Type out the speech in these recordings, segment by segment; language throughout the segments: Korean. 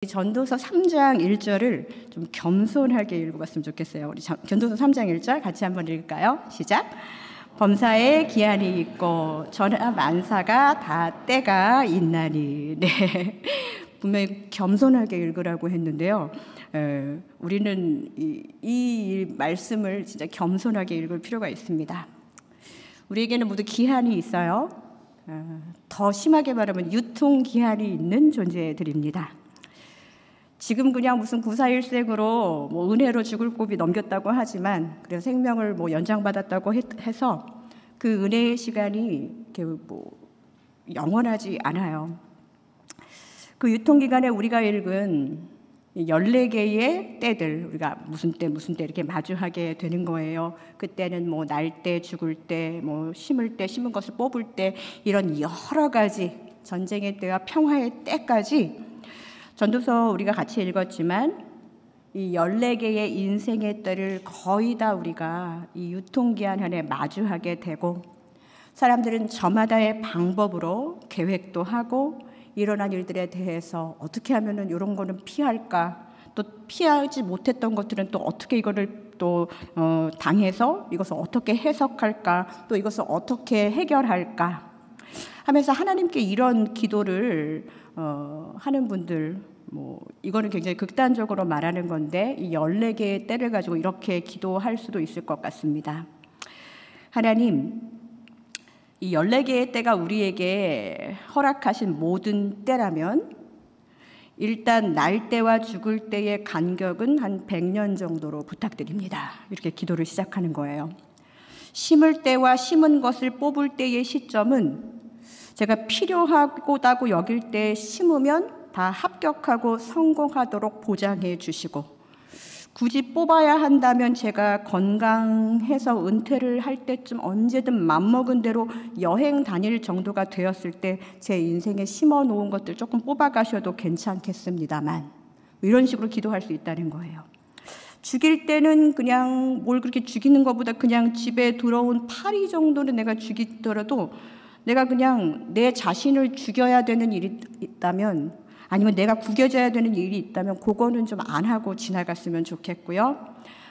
전도서 3장 1절을 좀 겸손하게 읽어봤으면 좋겠어요. 우리 전도서 3장 1절 같이 한번 읽을까요? 시작! 범사에 기한이 있고 전하 만사가 다 때가 있나니. 네, 분명히 겸손하게 읽으라고 했는데요. 우리는 이 말씀을 진짜 겸손하게 읽을 필요가 있습니다. 우리에게는 모두 기한이 있어요. 더 심하게 말하면 유통기한이 있는 존재들입니다. 지금 그냥 무슨 941생으로 뭐 은혜로 죽을 고비 넘겼다고 하지만, 그래서 생명을 뭐 연장받았다고 해서 그 은혜의 시간이 이렇게 뭐 영원하지 않아요. 그 유통기간에 우리가 읽은 14개의 때들, 우리가 무슨 때 이렇게 마주하게 되는 거예요. 그때는 뭐 날 때, 죽을 때, 뭐 심을 때, 심은 것을 뽑을 때, 이런 여러 가지 전쟁의 때와 평화의 때까지 전도서 우리가 같이 읽었지만 이 14개의 인생의 때를 거의 다 우리가 이 유통기한 안에 마주하게 되고, 사람들은 저마다의 방법으로 계획도 하고 일어난 일들에 대해서 어떻게 하면은 이런 거는 피할까, 또 피하지 못했던 것들은 또 어떻게 이거를 또 당해서 이것을 어떻게 해석할까, 또 이것을 어떻게 해결할까 하면서 하나님께 이런 기도를 하는 분들, 뭐 이거는 굉장히 극단적으로 말하는 건데 이 14개의 때를 가지고 이렇게 기도할 수도 있을 것 같습니다. 하나님, 이 14개의 때가 우리에게 허락하신 모든 때라면 일단 날 때와 죽을 때의 간격은 한 100년 정도로 부탁드립니다. 이렇게 기도를 시작하는 거예요. 심을 때와 심은 것을 뽑을 때의 시점은 제가 필요하다고 여길 때 심으면 다 합격하고 성공하도록 보장해 주시고, 굳이 뽑아야 한다면 제가 건강해서 은퇴를 할 때쯤 언제든 맘먹은 대로 여행 다닐 정도가 되었을 때 제 인생에 심어 놓은 것들 조금 뽑아 가셔도 괜찮겠습니다만, 이런 식으로 기도할 수 있다는 거예요. 죽일 때는 그냥 뭘 그렇게 죽이는 것보다 그냥 집에 들어온 파리 정도는 내가 죽이더라도, 내가 그냥 내 자신을 죽여야 되는 일이 있다면, 아니면 내가 구겨져야 되는 일이 있다면 그거는 좀 안 하고 지나갔으면 좋겠고요.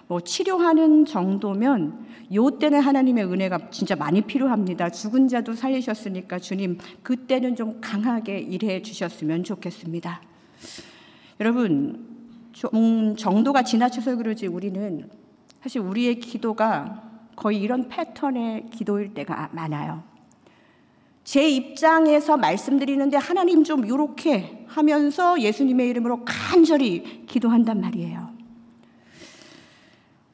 뭐 치료하는 정도면 요때는 하나님의 은혜가 진짜 많이 필요합니다. 죽은 자도 살리셨으니까 주님 그때는 좀 강하게 일해 주셨으면 좋겠습니다. 여러분, 좀 정도가 지나쳐서 그러지 우리는 사실 우리의 기도가 거의 이런 패턴의 기도일 때가 많아요. 제 입장에서 말씀드리는데 하나님 좀 이렇게 하면서 예수님의 이름으로 간절히 기도한단 말이에요.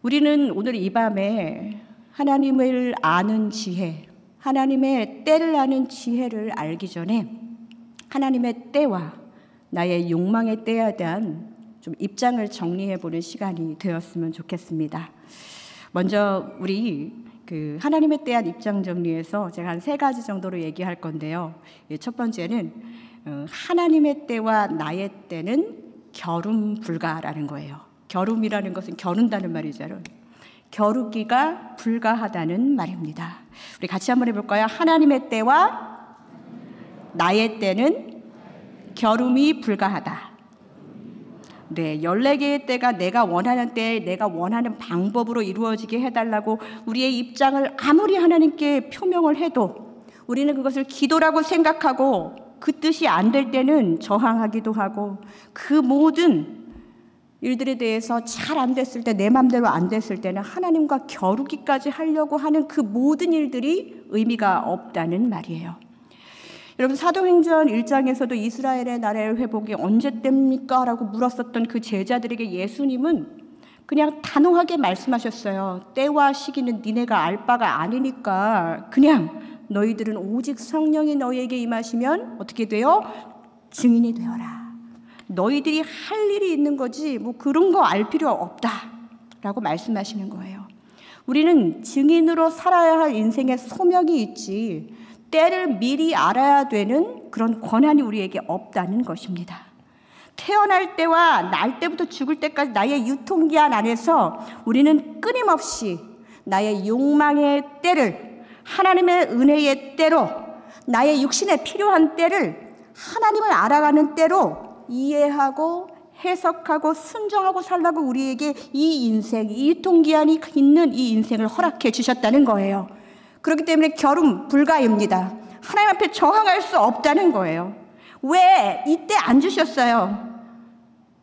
우리는 오늘 이 밤에 하나님을 아는 지혜, 하나님의 때를 아는 지혜를 알기 전에 하나님의 때와 나의 욕망의 때에 대한 좀 입장을 정리해보는 시간이 되었으면 좋겠습니다. 먼저 우리 하나님에 대한 입장 정리에서 제가 한 3가지 정도로 얘기할 건데요. 첫 번째는 하나님의 때와 나의 때는 겨룸 불가라는 거예요. 겨룸이라는 것은 겨룬다는 말이잖아요. 겨루기가 불가하다는 말입니다. 우리 같이 한번 해볼까요? 하나님의 때와 나의 때는 겨룸이 불가하다. 네, 14개의 때가 내가 원하는 때에 내가 원하는 방법으로 이루어지게 해달라고 우리의 입장을 아무리 하나님께 표명을 해도 우리는 그것을 기도라고 생각하고 그 뜻이 안 될 때는 저항하기도 하고, 그 모든 일들에 대해서 잘 안 됐을 때, 내 맘대로 안 됐을 때는 하나님과 겨루기까지 하려고 하는 그 모든 일들이 의미가 없다는 말이에요. 여러분, 사도행전 1장에서도 이스라엘의 나라의 회복이 언제 됩니까? 라고 물었었던 그 제자들에게 예수님은 그냥 단호하게 말씀하셨어요. 때와 시기는 니네가 알 바가 아니니까 그냥 너희들은 오직 성령이 너희에게 임하시면 어떻게 돼요? 증인이 되어라. 너희들이 할 일이 있는 거지 뭐 그런 거 알 필요 없다 라고 말씀하시는 거예요. 우리는 증인으로 살아야 할 인생의 소명이 있지 때를 미리 알아야 되는 그런 권한이 우리에게 없다는 것입니다. 태어날 때와 날 때부터 죽을 때까지 나의 유통기한 안에서 우리는 끊임없이 나의 욕망의 때를, 하나님의 은혜의 때로, 나의 육신에 필요한 때를 하나님을 알아가는 때로 이해하고 해석하고 순종하고 살라고 우리에게 이 인생, 이 유통기한이 있는 이 인생을 허락해 주셨다는 거예요. 그렇기 때문에 결혼 불가입니다. 하나님 앞에 저항할 수 없다는 거예요. 왜 이때 안 주셨어요?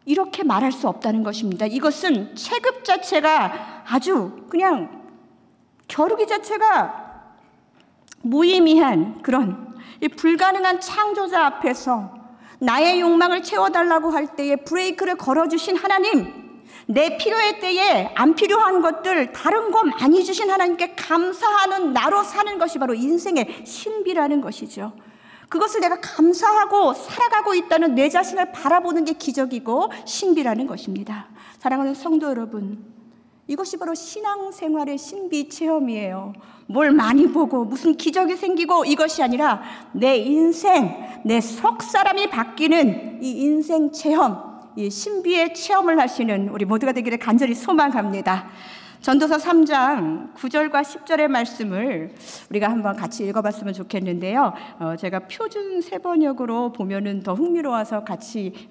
이렇게 말할 수 없다는 것입니다. 이것은 체급 자체가 아주 그냥 겨루기 자체가 무의미한 그런 불가능한 창조자 앞에서 나의 욕망을 채워달라고 할 때에 브레이크를 걸어주신 하나님, 내 필요할 때에 안 필요한 것들 다른 거 많이 주신 하나님께 감사하는 나로 사는 것이 바로 인생의 신비라는 것이죠. 그것을 내가 감사하고 살아가고 있다는 내 자신을 바라보는 게 기적이고 신비라는 것입니다. 사랑하는 성도 여러분, 이것이 바로 신앙생활의 신비 체험이에요. 뭘 많이 보고 무슨 기적이 생기고 이것이 아니라 내 인생, 내 속사람이 바뀌는 이 인생 체험, 이 신비의 체험을 하시는 우리 모두가 되기를 간절히 소망합니다. 전도서 3장 9절과 10절의 말씀을 우리가 한번 같이 읽어봤으면 좋겠는데요. 제가 표준 세번역으로 보면은 더 흥미로워서 같이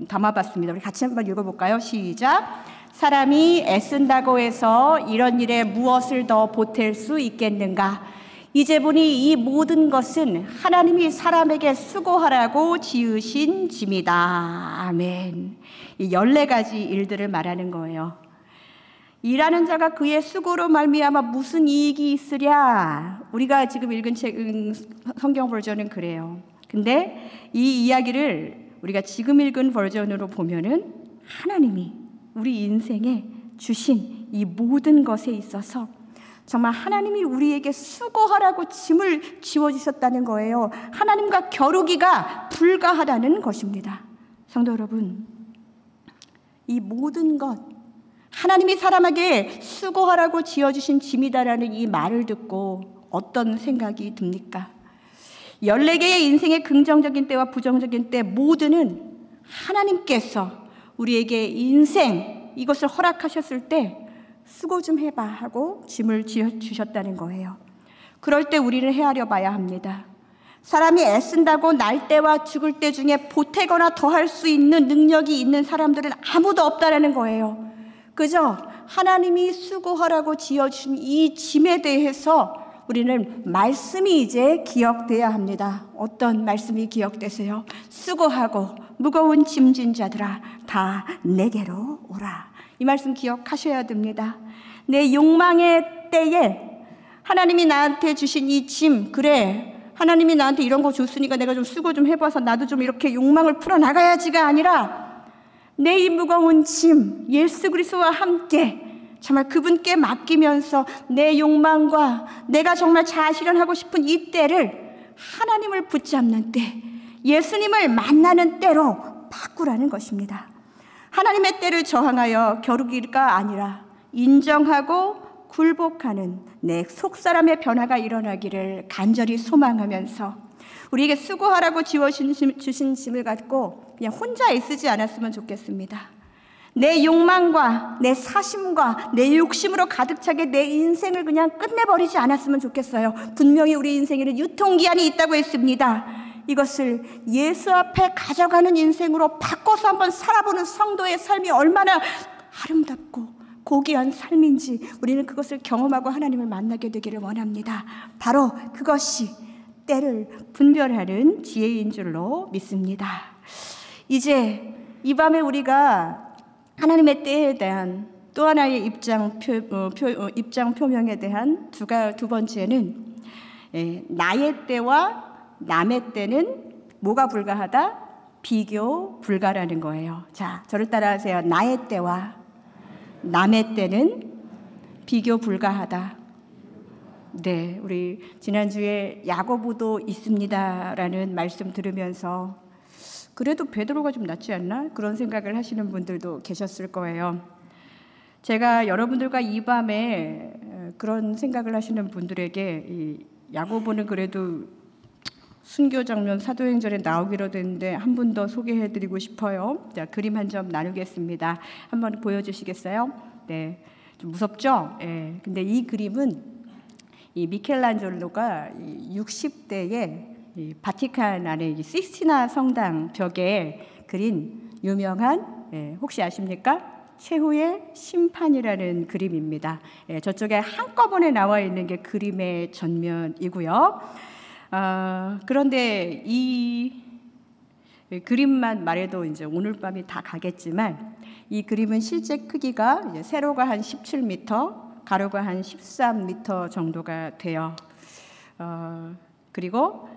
담아봤습니다. 우리 같이 한번 읽어볼까요? 시작. 사람이 애쓴다고 해서 이런 일에 무엇을 더 보탤 수 있겠는가? 이제 보니 이 모든 것은 하나님이 사람에게 수고하라고 지으신 짐이다. 아멘. 이 14가지 일들을 말하는 거예요. 일하는 자가 그의 수고로 말미암아 무슨 이익이 있으랴. 우리가 지금 읽은 성경 버전은 그래요. 근데 이 이야기를 우리가 지금 읽은 버전으로 보면은 하나님이 우리 인생에 주신 이 모든 것에 있어서 정말 하나님이 우리에게 수고하라고 짐을 지워주셨다는 거예요. 하나님과 겨루기가 불가하다는 것입니다. 성도 여러분, 이 모든 것, 하나님이 사람에게 수고하라고 지어주신 짐이다라는 이 말을 듣고 어떤 생각이 듭니까? 14개의 인생의 긍정적인 때와 부정적인 때 모두는 하나님께서 우리에게 인생 이것을 허락하셨을 때 수고 좀 해봐 하고 짐을 지어주셨다는 거예요. 그럴 때 우리는 헤아려 봐야 합니다. 사람이 애쓴다고 날 때와 죽을 때 중에 보태거나 더할 수 있는 능력이 있는 사람들은 아무도 없다라는 거예요. 그저 하나님이 수고하라고 지어준 이 짐에 대해서 우리는 말씀이 이제 기억돼야 합니다. 어떤 말씀이 기억되세요? 수고하고 무거운 짐진 자들아 다 내게로 오라. 이 말씀 기억하셔야 됩니다. 내 욕망의 때에 하나님이 나한테 주신 이 짐, 그래 하나님이 나한테 이런 거 줬으니까 내가 좀 수고 좀 해봐서 나도 좀 이렇게 욕망을 풀어나가야지가 아니라 내 이 무거운 짐 예수 그리스도와 함께 정말 그분께 맡기면서 내 욕망과 내가 정말 자아실현하고 싶은 이 때를 하나님을 붙잡는 때, 예수님을 만나는 때로 바꾸라는 것입니다. 하나님의 때를 저항하여 겨루기가 아니라 인정하고 굴복하는 내 속사람의 변화가 일어나기를 간절히 소망하면서 우리에게 수고하라고 주신 짐을 갖고 그냥 혼자 애쓰지 않았으면 좋겠습니다. 내 욕망과 내 사심과 내 욕심으로 가득 차게 내 인생을 그냥 끝내버리지 않았으면 좋겠어요. 분명히 우리 인생에는 유통기한이 있다고 했습니다. 이것을 예수 앞에 가져가는 인생으로 바꿔서 한번 살아보는 성도의 삶이 얼마나 아름답고 고귀한 삶인지 우리는 그것을 경험하고 하나님을 만나게 되기를 원합니다. 바로 그것이 때를 분별하는 지혜인 줄로 믿습니다. 이제 이 밤에 우리가 하나님의 때에 대한 또 하나의 입장 표명에 대한 두 번째는 나의 때와 남의 때는 뭐가 불가하다? 비교 불가라는 거예요. 자, 저를 따라하세요. 나의 때와 남의 때는 비교 불가하다. 네, 우리 지난주에 야고보도 있습니다라는 말씀 들으면서 그래도 베드로가 좀 낫지 않나? 그런 생각을 하시는 분들도 계셨을 거예요. 제가 여러분들과 이 밤에 그런 생각을 하시는 분들에게 이 야고보는 그래도 순교 장면 사도행전에 나오기로 됐는데 한 분 더 소개해드리고 싶어요. 자, 그림 한 점 나누겠습니다. 한번 보여주시겠어요? 네, 좀 무섭죠? 네, 근데 이 그림은 이 미켈란젤로가 60대에 이 바티칸 안에 이 시스티나 성당 벽에 그린 유명한 혹시 아십니까? 최후의 심판이라는 그림입니다. 저쪽에 한꺼번에 나와 있는 게 그림의 전면이고요. 그런데 이 그림만 말해도 이제 오늘 밤이 다 가겠지만 이 그림은 실제 크기가 이제 세로가 한 17m, 가로가 한 13m 정도가 돼요. 그리고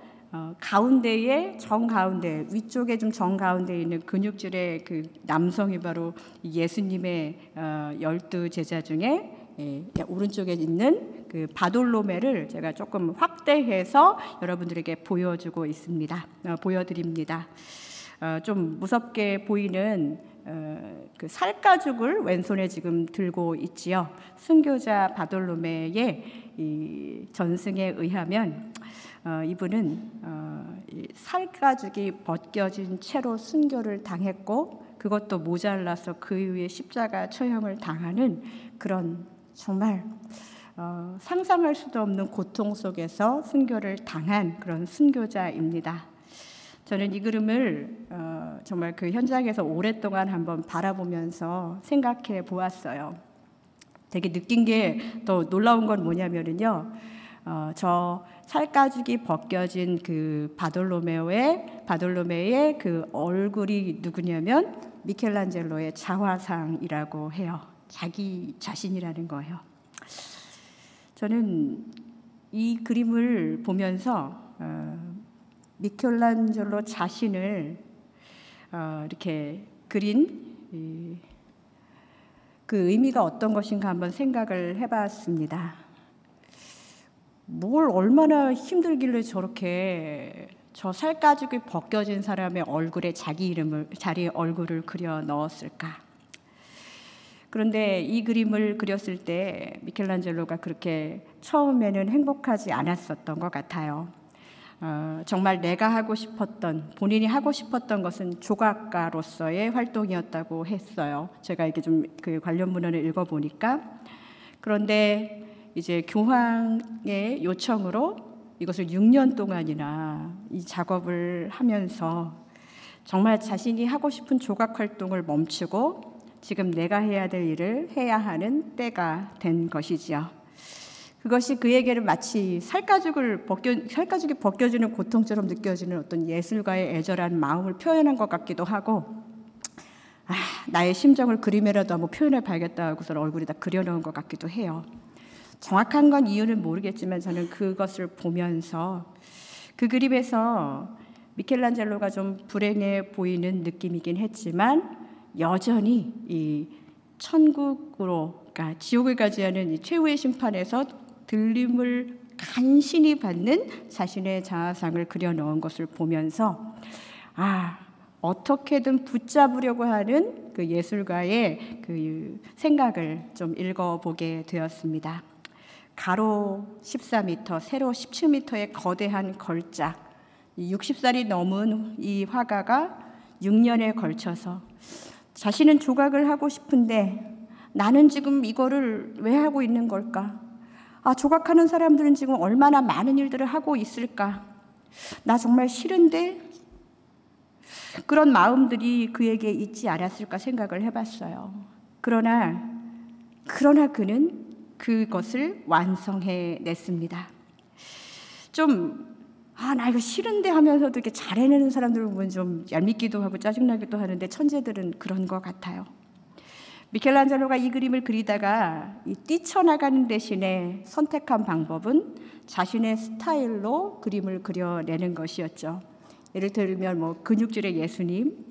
가운데에 정가운데 위쪽에 좀 정가운데에 있는 근육질의 그 남성이 바로 예수님의 12제자 중에 오른쪽에 있는 그 바돌로메를 제가 조금 확대해서 여러분들에게 보여주고 있습니다. 보여드립니다. 좀 무섭게 보이는 그 살가죽을 왼손에 지금 들고 있지요. 순교자 바돌로메의 이 전승에 의하면 이분은 이 살가죽이 벗겨진 채로 순교를 당했고 그것도 모자라서 그 이후에 십자가 처형을 당하는 그런 정말 상상할 수도 없는 고통 속에서 순교를 당한 그런 순교자입니다. 저는 이 그림을 정말 그 현장에서 오랫동안 한번 바라보면서 생각해 보았어요. 되게 느낀 게 더 놀라운 건 뭐냐면요. 저 살가죽이 벗겨진 그 바돌로메의 그 얼굴이 누구냐면 미켈란젤로의 자화상이라고 해요. 자기 자신이라는 거예요. 저는 이 그림을 보면서 미켈란젤로 자신을 이렇게 그린 그 의미가 어떤 것인가 한번 생각을 해봤습니다. 뭘 얼마나 힘들길래 저렇게 저 살가죽이 벗겨진 사람의 얼굴에 자기 얼굴을 그려 넣었을까? 그런데 이 그림을 그렸을 때 미켈란젤로가 그렇게 처음에는 행복하지 않았었던 것 같아요. 정말 내가 하고 싶었던, 본인이 하고 싶었던 것은 조각가로서의 활동이었다고 했어요. 제가 이렇게 좀 그 관련 문헌을 읽어보니까. 그런데 이제 교황의 요청으로 이것을 6년 동안이나 이 작업을 하면서 정말 자신이 하고 싶은 조각 활동을 멈추고 지금 내가 해야 될 일을 해야 하는 때가 된 것이지요. 그것이 그에게는 마치 살가죽이 벗겨지는 고통처럼 느껴지는 어떤 예술가의 애절한 마음을 표현한 것 같기도 하고, 나의 심정을 그림에라도 한번 표현해 봐야겠다 하고서 얼굴에다 그려놓은 것 같기도 해요. 정확한 건 이유는 모르겠지만 저는 그것을 보면서 그 그림에서 미켈란젤로가 좀 불행해 보이는 느낌이긴 했지만 여전히 이 천국으로, 그러니까 지옥을 가지 않은 이 최후의 심판에서 들림을 간신히 받는 자신의 자아상을 그려놓은 것을 보면서 어떻게든 붙잡으려고 하는 그 예술가의 그 생각을 좀 읽어보게 되었습니다. 가로 14m, 세로 17m의 거대한 걸작, 60살이 넘은 이 화가가 6년에 걸쳐서 자신은 조각을 하고 싶은데 나는 지금 이거를 왜 하고 있는 걸까? 조각하는 사람들은 지금 얼마나 많은 일들을 하고 있을까? 나 정말 싫은데? 그런 마음들이 그에게 있지 않았을까 생각을 해봤어요. 그러나 그는 그것을 완성해 냈습니다. 나 이거 싫은데 하면서도 이렇게 잘해내는 사람들을 보면 좀 얄밉기도 하고 짜증나기도 하는데 천재들은 그런 것 같아요. 미켈란젤로가 이 그림을 그리다가 뛰쳐나가는 대신에 선택한 방법은 자신의 스타일로 그림을 그려내는 것이었죠. 예를 들면 근육질의 예수님,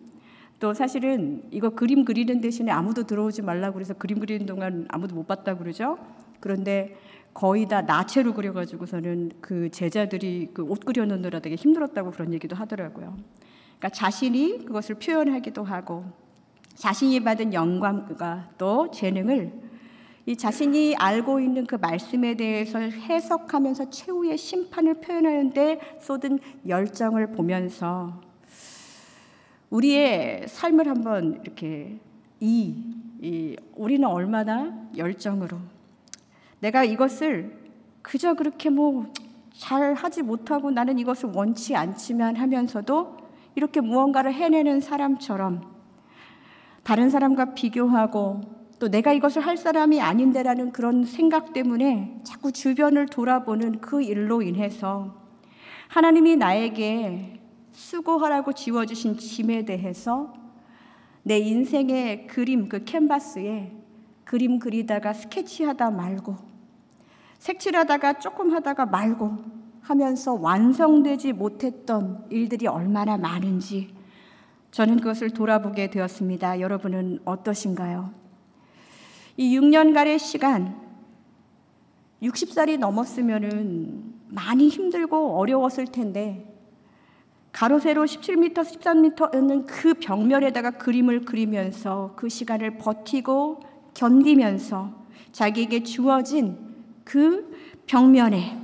또 사실은 이거 그림 그리는 대신에 아무도 들어오지 말라고 그래서 그림 그리는 동안 아무도 못 봤다고 그러죠. 그런데 거의 다 나체로 그려가지고서는 그 제자들이 그 옷 그려놓느라 되게 힘들었다고 그런 얘기도 하더라고요. 그러니까 자신이 그것을 표현하기도 하고 자신이 받은 영감과 또 재능을 이 자신이 알고 있는 그 말씀에 대해서 해석하면서 최후의 심판을 표현하는데 쏟은 열정을 보면서 우리의 삶을 한번 이렇게 우리는 얼마나 열정으로 내가 이것을 그저 그렇게 잘 하지 못하고 나는 이것을 원치 않지만 하면서도 이렇게 무언가를 해내는 사람처럼 다른 사람과 비교하고 또 내가 이것을 할 사람이 아닌데라는 그런 생각 때문에 자꾸 주변을 돌아보는 그 일로 인해서 하나님이 나에게 수고하라고 지워주신 짐에 대해서 내 인생의 그림, 그 캔버스에 그림 그리다가 스케치하다 말고 색칠하다가 조금 하다가 말고 하면서 완성되지 못했던 일들이 얼마나 많은지 저는 그것을 돌아보게 되었습니다. 여러분은 어떠신가요? 이 6년간의 시간, 60살이 넘었으면은 많이 힘들고 어려웠을 텐데 가로 세로 17m, 13m였는 그 벽면에다가 그림을 그리면서 그 시간을 버티고 견디면서 자기에게 주어진 그 벽면에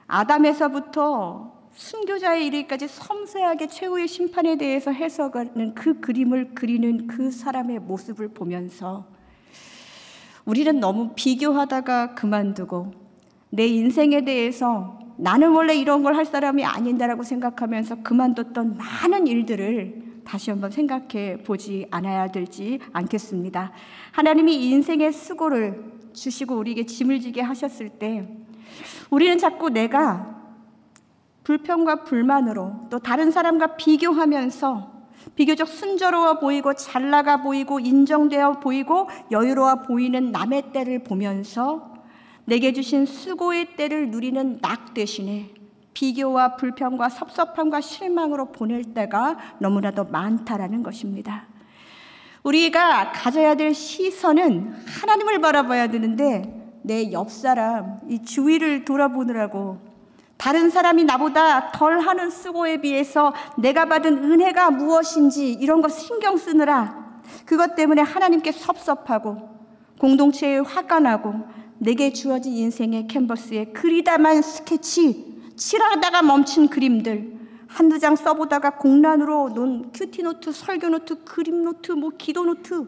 아담에서부터 순교자에 이르기까지 섬세하게 최후의 심판에 대해서 해석하는 그 그림을 그리는 그 사람의 모습을 보면서 우리는 너무 비교하다가 그만두고 내 인생에 대해서 나는 원래 이런 걸 할 사람이 아닌다라고 생각하면서 그만뒀던 많은 일들을 다시 한번 생각해 보지 않아야 되지 않겠습니다. 하나님이 인생의 수고를 주시고 우리에게 짐을 지게 하셨을 때 우리는 자꾸 내가 불평과 불만으로 또 다른 사람과 비교하면서 비교적 순조로워 보이고 잘 나가 보이고 인정되어 보이고 여유로워 보이는 남의 때를 보면서 내게 주신 수고의 때를 누리는 낙 대신에 비교와 불평과 섭섭함과 실망으로 보낼 때가 너무나도 많다라는 것입니다. 우리가 가져야 될 시선은 하나님을 바라봐야 되는데 내 옆 사람, 이 주위를 돌아보느라고 다른 사람이 나보다 덜하는 수고에 비해서 내가 받은 은혜가 무엇인지 이런 거 신경 쓰느라 그것 때문에 하나님께 섭섭하고 공동체에 화가 나고 내게 주어진 인생의 캔버스에 그리다만 스케치, 칠하다가 멈춘 그림들 한두 장 써보다가 공란으로 놓은 큐티노트, 설교노트, 그림노트, 기도노트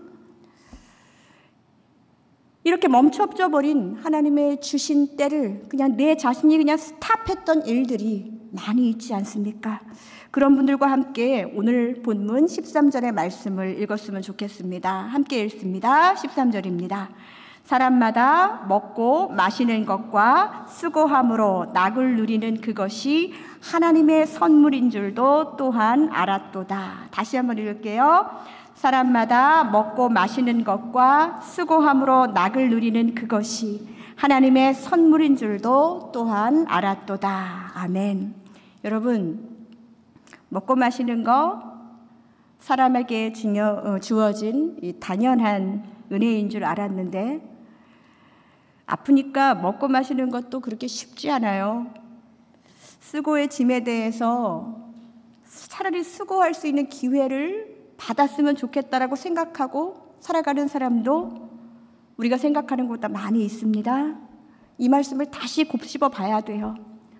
이렇게 멈춰져 버린 하나님의 주신 때를 그냥 내 자신이 그냥 스탑했던 일들이 많이 있지 않습니까? 그런 분들과 함께 오늘 본문 13절의 말씀을 읽었으면 좋겠습니다. 함께 읽습니다. 13절입니다. 사람마다 먹고 마시는 것과 수고함으로 낙을 누리는 그것이 하나님의 선물인 줄도 또한 알았도다. 다시 한번 읽을게요. 사람마다 먹고 마시는 것과 수고함으로 낙을 누리는 그것이 하나님의 선물인 줄도 또한 알았도다. 아멘. 여러분, 먹고 마시는 거 사람에게 주어진 이 당연한 은혜인 줄 알았는데 아프니까 먹고 마시는 것도 그렇게 쉽지 않아요. 수고의 짐에 대해서 차라리 수고할 수 있는 기회를 받았으면 좋겠다라고 생각하고 살아가는 사람도 우리가 생각하는 것보다 많이 있습니다. 이 말씀을 다시 곱씹어 봐야 돼요.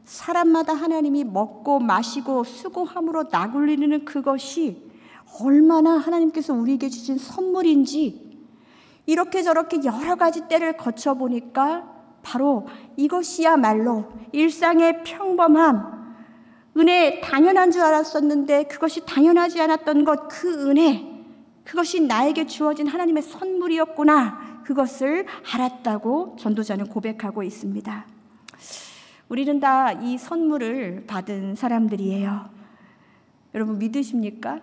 사람마다 하나님이 먹고 마시고 수고함으로 낙을 누리는 그것이 얼마나 하나님께서 우리에게 주신 선물인지 이렇게 저렇게 여러 가지 때를 거쳐보니까 바로 이것이야말로 일상의 평범함, 은혜 당연한 줄 알았었는데 그것이 당연하지 않았던 것, 그 은혜, 그것이 나에게 주어진 하나님의 선물이었구나, 그것을 알았다고 전도자는 고백하고 있습니다. 우리는 다 이 선물을 받은 사람들이에요. 여러분 믿으십니까?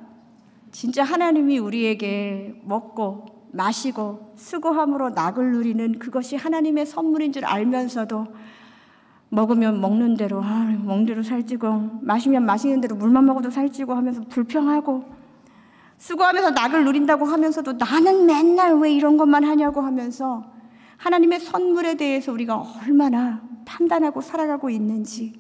진짜 하나님이 우리에게 먹고 마시고 수고함으로 낙을 누리는 그것이 하나님의 선물인 줄 알면서도 먹으면 먹는 대로 먹는 대로 살찌고 마시면 마시는 대로 물만 먹어도 살찌고 하면서 불평하고 수고하면서 낙을 누린다고 하면서도 나는 맨날 왜 이런 것만 하냐고 하면서 하나님의 선물에 대해서 우리가 얼마나 판단하고 살아가고 있는지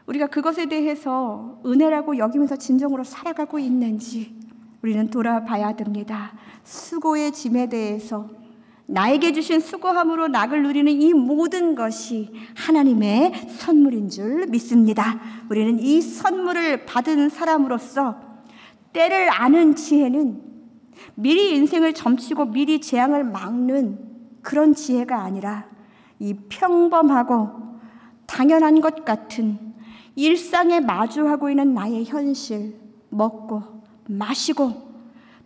우리가 그것에 대해서 은혜라고 여기면서 진정으로 살아가고 있는지 우리는 돌아봐야 됩니다. 수고의 짐에 대해서 나에게 주신 수고함으로 낙을 누리는 이 모든 것이 하나님의 선물인 줄 믿습니다. 우리는 이 선물을 받은 사람으로서 때를 아는 지혜는 미리 인생을 점치고 미리 재앙을 막는 그런 지혜가 아니라 이 평범하고 당연한 것 같은 일상에 마주하고 있는 나의 현실, 먹고 마시고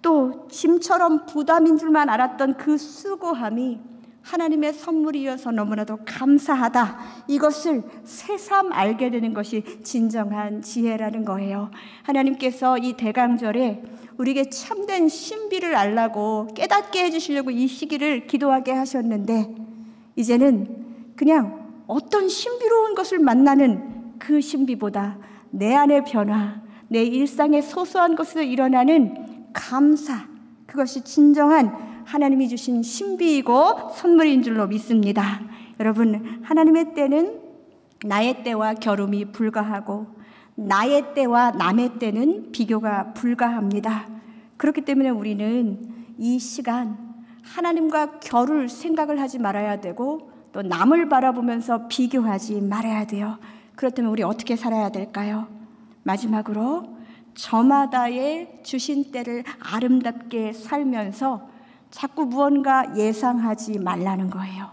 또 짐처럼 부담인 줄만 알았던 그 수고함이 하나님의 선물이어서 너무나도 감사하다. 이것을 새삼 알게 되는 것이 진정한 지혜라는 거예요. 하나님께서 이 대강절에 우리에게 참된 신비를 알라고 깨닫게 해주시려고 이 시기를 기도하게 하셨는데, 이제는 그냥 어떤 신비로운 것을 만나는 그 신비보다 내 안의 변화, 내 일상의 소소한 것에서 일어나는 감사, 그것이 진정한 하나님이 주신 신비이고 선물인 줄로 믿습니다. 여러분, 하나님의 때는 나의 때와 겨rum이 불가하고 나의 때와 남의 때는 비교가 불가합니다. 그렇기 때문에 우리는 이 시간 하나님과 겨룰 생각을 하지 말아야 되고 또 남을 바라보면서 비교하지 말아야 돼요. 그렇다면 우리 어떻게 살아야 될까요? 마지막으로 저마다의 주신 때를 아름답게 살면서 자꾸 무언가 예상하지 말라는 거예요.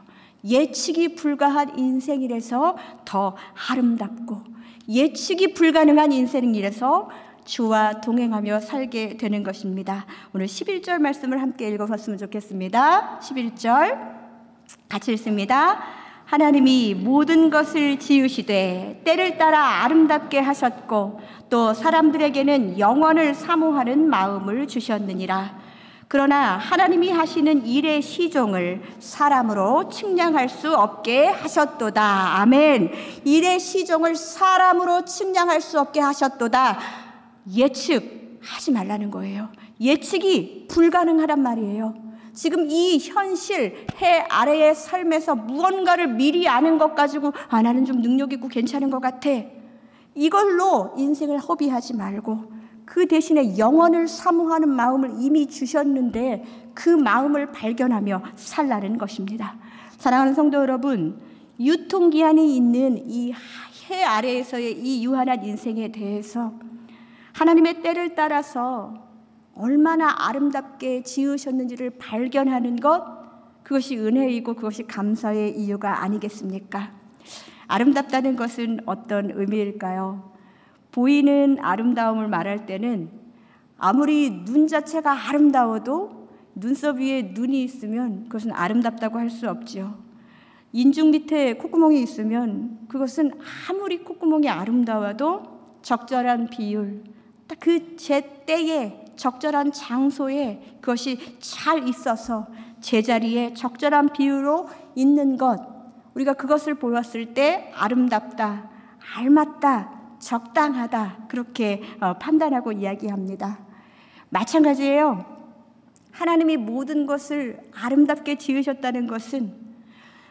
예측이 불가한 인생이라서 더 아름답고, 예측이 불가능한 인생이라서 주와 동행하며 살게 되는 것입니다. 오늘 11절 말씀을 함께 읽어봤으면 좋겠습니다. 11절 같이 읽습니다. 하나님이 모든 것을 지으시되 때를 따라 아름답게 하셨고 또 사람들에게는 영원을 사모하는 마음을 주셨느니라. 그러나 하나님이 하시는 일의 시종을 사람으로 측량할 수 없게 하셨도다. 아멘. 일의 시종을 사람으로 측량할 수 없게 하셨도다. 예측하지 말라는 거예요. 예측이 불가능하단 말이에요. 지금 이 현실, 해 아래의 삶에서 무언가를 미리 아는 것 가지고 나는 좀 능력 있고 괜찮은 것 같아. 이걸로 인생을 허비하지 말고 그 대신에 영원을 사모하는 마음을 이미 주셨는데 그 마음을 발견하며 살라는 것입니다. 사랑하는 성도 여러분, 유통기한이 있는 이 해 아래에서의 이 유한한 인생에 대해서 하나님의 때를 따라서 얼마나 아름답게 지으셨는지를 발견하는 것, 그것이 은혜이고 그것이 감사의 이유가 아니겠습니까? 아름답다는 것은 어떤 의미일까요? 보이는 아름다움을 말할 때는 아무리 눈 자체가 아름다워도 눈썹 위에 눈이 있으면 그것은 아름답다고 할 수 없죠. 인중 밑에 콧구멍이 있으면 그것은 아무리 콧구멍이 아름다워도 적절한 비율, 딱 그 제때에 적절한 장소에 그것이 잘 있어서 제자리에 적절한 비율로 있는 것, 우리가 그것을 보았을 때 아름답다, 알맞다, 적당하다, 그렇게 판단하고 이야기합니다. 마찬가지예요. 하나님이 모든 것을 아름답게 지으셨다는 것은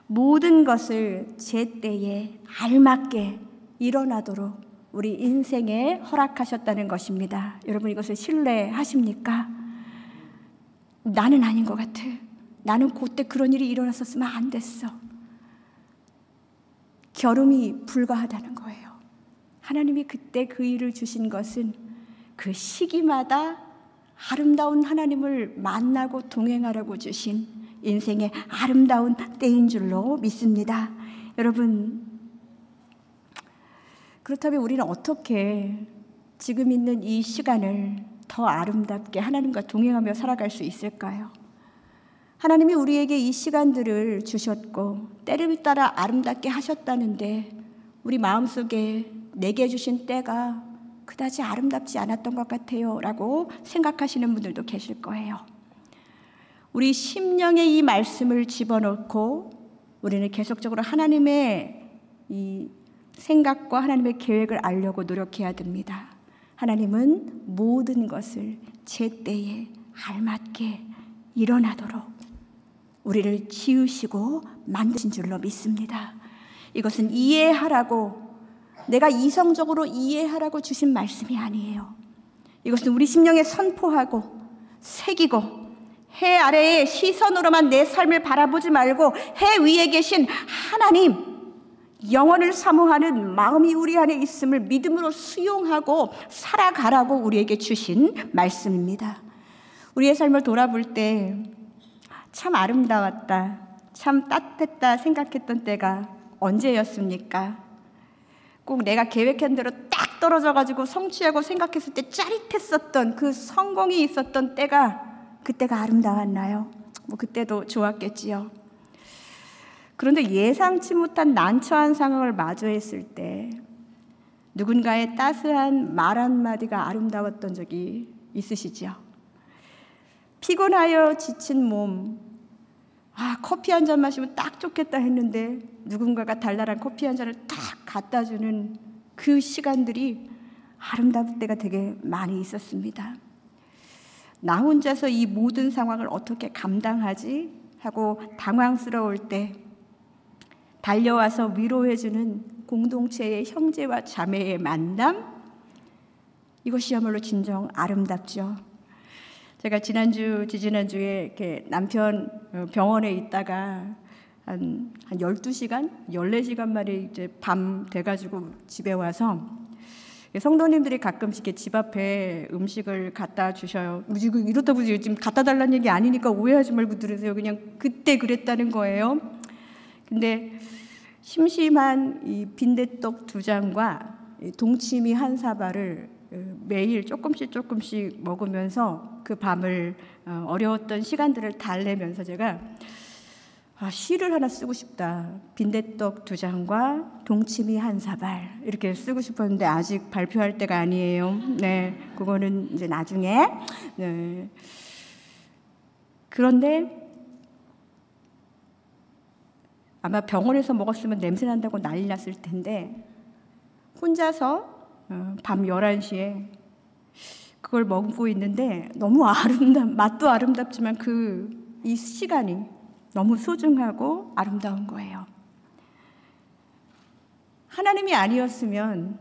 모든 것을 제때에 알맞게 일어나도록 우리 인생에 허락하셨다는 것입니다. 여러분, 이것을 신뢰하십니까? 나는 아닌 것 같아. 나는 그때 그런 일이 일어났었으면 안 됐어. 겨rum이 불가하다는 거예요. 하나님이 그때 그 일을 주신 것은 그 시기마다 아름다운 하나님을 만나고 동행하라고 주신 인생의 아름다운 때인 줄로 믿습니다. 여러분, 그렇다면 우리는 어떻게 지금 있는 이 시간을 더 아름답게 하나님과 동행하며 살아갈 수 있을까요? 하나님이 우리에게 이 시간들을 주셨고 때를 따라 아름답게 하셨다는데 우리 마음속에 내게 주신 때가 그다지 아름답지 않았던 것 같아요 라고 생각하시는 분들도 계실 거예요. 우리 심령에 이 말씀을 집어넣고 우리는 계속적으로 하나님의 이 생각과 하나님의 계획을 알려고 노력해야 됩니다. 하나님은 모든 것을 제때에 알맞게 일어나도록 우리를 지으시고 만드신 줄로 믿습니다. 이것은 이해하라고, 내가 이성적으로 이해하라고 주신 말씀이 아니에요. 이것은 우리 심령에 선포하고 새기고 해 아래의 시선으로만 내 삶을 바라보지 말고 해 위에 계신 하나님, 영원을 사모하는 마음이 우리 안에 있음을 믿음으로 수용하고 살아가라고 우리에게 주신 말씀입니다. 우리의 삶을 돌아볼 때 참 아름다웠다, 참 따뜻했다 생각했던 때가 언제였습니까? 꼭 내가 계획한 대로 딱 떨어져가지고 성취하고 생각했을 때 짜릿했었던 그 성공이 있었던 때가 그때가 아름다웠나요? 뭐 그때도 좋았겠지요. 그런데 예상치 못한 난처한 상황을 마주했을 때 누군가의 따스한 말 한마디가 아름다웠던 적이 있으시죠? 피곤하여 지친 몸, 커피 한 잔 마시면 딱 좋겠다 했는데 누군가가 달달한 커피 한 잔을 딱 갖다 주는 그 시간들이 아름다울 때가 되게 많이 있었습니다. 나 혼자서 이 모든 상황을 어떻게 감당하지? 하고 당황스러울 때 달려와서 위로해주는 공동체의 형제와 자매의 만남, 이것이야말로 진정 아름답죠. 제가 지지난주에 이렇게 남편 병원에 있다가 한 12시간, 14시간 만에 이제 밤 돼가지고 집에 와서 성도님들이 가끔씩 이렇게 집 앞에 음식을 갖다 주셔요. 이렇다고 지금 갖다 달라는 얘기 아니니까 오해하지 말고 들으세요. 그냥 그때 그랬다는 거예요. 근데 심심한 이 빈대떡 2장과 동치미 1사발을 매일 조금씩 먹으면서 그 밤을 어려웠던 시간들을 달래면서 제가 시를 하나 쓰고 싶다. 빈대떡 2장과 동치미 1사발 이렇게 쓰고 싶었는데 아직 발표할 때가 아니에요. 네, 그거는 이제 나중에. 네. 그런데 아마 병원에서 먹었으면 냄새 난다고 난리 났을 텐데 혼자서 밤 11시에 그걸 먹고 있는데 너무 맛도 아름답지만 이 시간이 너무 소중하고 아름다운 거예요. 하나님이 아니었으면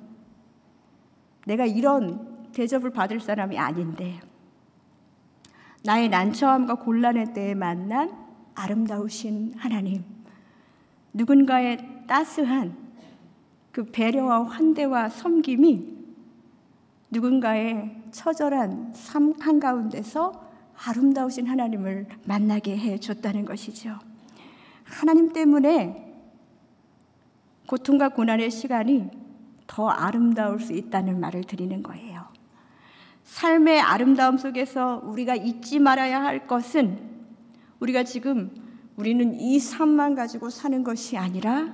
내가 이런 대접을 받을 사람이 아닌데 나의 난처함과 곤란의 때에 만난 아름다우신 하나님, 누군가의 따스한 그 배려와 환대와 섬김이 누군가의 처절한 삶 한가운데서 아름다우신 하나님을 만나게 해줬다는 것이죠. 하나님 때문에 고통과 고난의 시간이 더 아름다울 수 있다는 말을 드리는 거예요. 삶의 아름다움 속에서 우리가 잊지 말아야 할 것은 우리는 이 삶만 가지고 사는 것이 아니라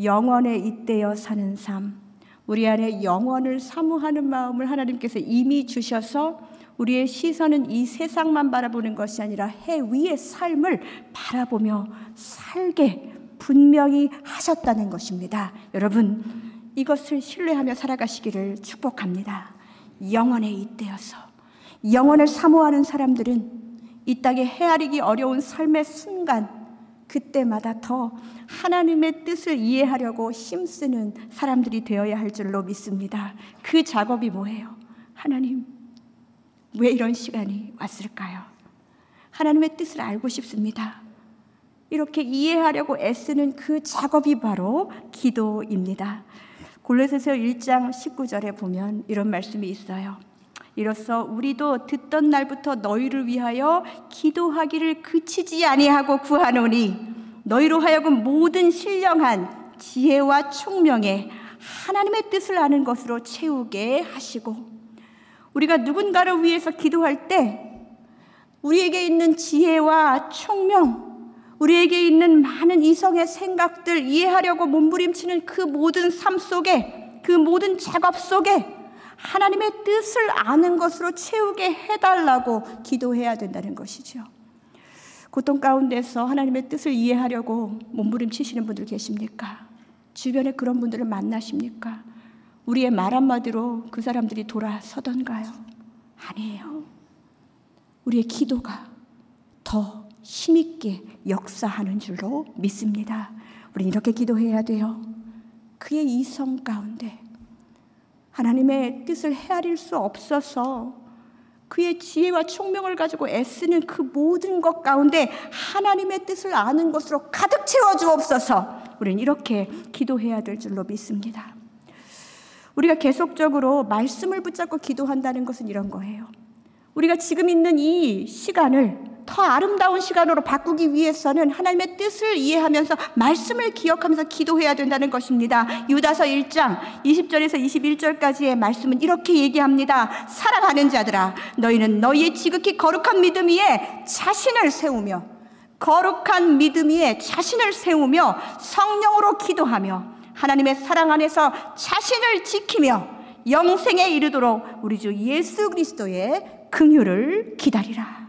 영원에 잇대어 사는 삶, 우리 안에 영원을 사모하는 마음을 하나님께서 이미 주셔서 우리의 시선은 이 세상만 바라보는 것이 아니라 해 위의 삶을 바라보며 살게 분명히 하셨다는 것입니다. 여러분, 이것을 신뢰하며 살아가시기를 축복합니다. 영원에 잇대어서 영원을 사모하는 사람들은 이 땅에 헤아리기 어려운 삶의 순간 그때마다 더 하나님의 뜻을 이해하려고 힘쓰는 사람들이 되어야 할 줄로 믿습니다. 그 작업이 뭐예요? 하나님, 왜 이런 시간이 왔을까요? 하나님의 뜻을 알고 싶습니다. 이렇게 이해하려고 애쓰는 그 작업이 바로 기도입니다. 골로새서 1장 19절에 보면 이런 말씀이 있어요. 이로써 우리도 듣던 날부터 너희를 위하여 기도하기를 그치지 아니하고 구하노니 너희로 하여금 모든 신령한 지혜와 총명에 하나님의 뜻을 아는 것으로 채우게 하시고, 우리가 누군가를 위해서 기도할 때 우리에게 있는 지혜와 총명, 우리에게 있는 많은 이성의 생각들 이해하려고 몸부림치는 그 모든 삶 속에, 그 모든 작업 속에 하나님의 뜻을 아는 것으로 채우게 해달라고 기도해야 된다는 것이죠. 고통 가운데서 하나님의 뜻을 이해하려고 몸부림치시는 분들 계십니까? 주변에 그런 분들을 만나십니까? 우리의 말 한마디로 그 사람들이 돌아서던가요? 아니에요. 우리의 기도가 더 힘있게 역사하는 줄로 믿습니다. 우리는 이렇게 기도해야 돼요. 그의 이성 가운데 하나님의 뜻을 헤아릴 수 없어서 그의 지혜와 총명을 가지고 애쓰는 그 모든 것 가운데 하나님의 뜻을 아는 것으로 가득 채워주옵소서. 우리는 이렇게 기도해야 될 줄로 믿습니다. 우리가 계속적으로 말씀을 붙잡고 기도한다는 것은 이런 거예요. 우리가 지금 있는 이 시간을 더 아름다운 시간으로 바꾸기 위해서는 하나님의 뜻을 이해하면서 말씀을 기억하면서 기도해야 된다는 것입니다. 유다서 1장 20절에서 21절까지의 말씀은 이렇게 얘기합니다. 사랑하는 자들아, 너희는 너희의 지극히 거룩한 믿음 위에 자신을 세우며, 거룩한 믿음 위에 자신을 세우며 성령으로 기도하며 하나님의 사랑 안에서 자신을 지키며 영생에 이르도록 우리 주 예수 그리스도의 긍휼을 기다리라.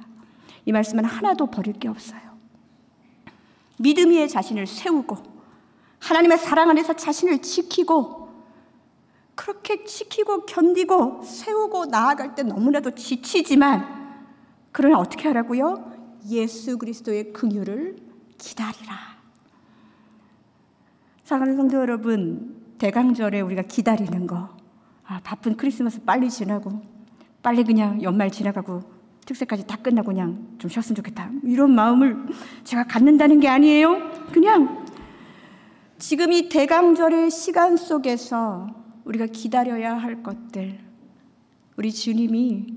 이 말씀은 하나도 버릴 게 없어요. 믿음 위에 자신을 세우고 하나님의 사랑 안에서 자신을 지키고, 그렇게 지키고 견디고 세우고 나아갈 때 너무나도 지치지만, 그러나 어떻게 하라고요? 예수 그리스도의 긍휼을 기다리라. 사랑하는 성도 여러분, 대강절에 우리가 기다리는 거, 바쁜 크리스마스 빨리 지나고 빨리 그냥 연말 지나가고 특세까지 다 끝나고 그냥 좀 쉬었으면 좋겠다, 이런 마음을 제가 갖는다는 게 아니에요. 그냥 지금 이 대강절의 시간 속에서 우리가 기다려야 할 것들, 우리 주님이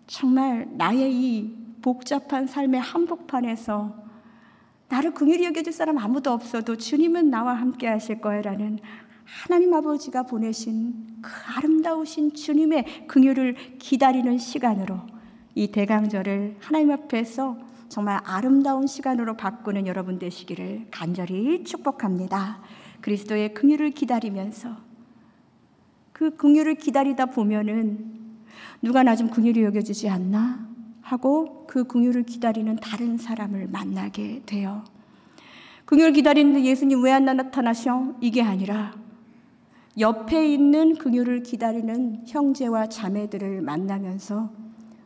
정말 나의 이 복잡한 삶의 한복판에서 나를 긍휼히 여겨줄 사람 아무도 없어도 주님은 나와 함께 하실 거야라는 하나님 아버지가 보내신 그 아름다우신 주님의 긍휼을 기다리는 시간으로 이 대강절을 하나님 앞에서 정말 아름다운 시간으로 바꾸는 여러분 되시기를 간절히 축복합니다. 그리스도의 긍휼을 기다리면서, 그 긍휼을 기다리다 보면은 누가 나 좀 긍휼히 여겨주지 않나 하고 그 긍휼을 기다리는 다른 사람을 만나게 돼요. 긍휼을 기다리는데 예수님 왜 안 나타나셔? 이게 아니라 옆에 있는 긍휼을 기다리는 형제와 자매들을 만나면서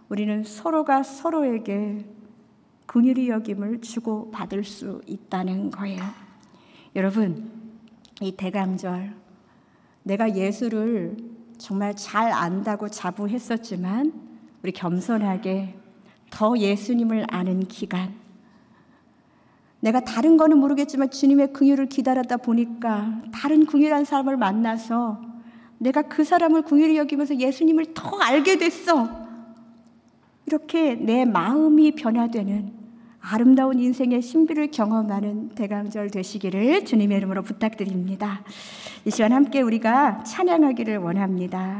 우리는 서로가 서로에게 긍휼히 여김을 주고 받을 수 있다는 거예요. 여러분, 이 대강절 내가 예수를 정말 잘 안다고 자부했었지만 우리 겸손하게 더 예수님을 아는 기간, 내가 다른 거는 모르겠지만 주님의 긍휼을 기다리다 보니까 다른 긍휼한 사람을 만나서 내가 그 사람을 긍휼히 여기면서 예수님을 더 알게 됐어. 이렇게 내 마음이 변화되는 아름다운 인생의 신비를 경험하는 대강절 되시기를 주님의 이름으로 부탁드립니다. 이 시간 함께 우리가 찬양하기를 원합니다.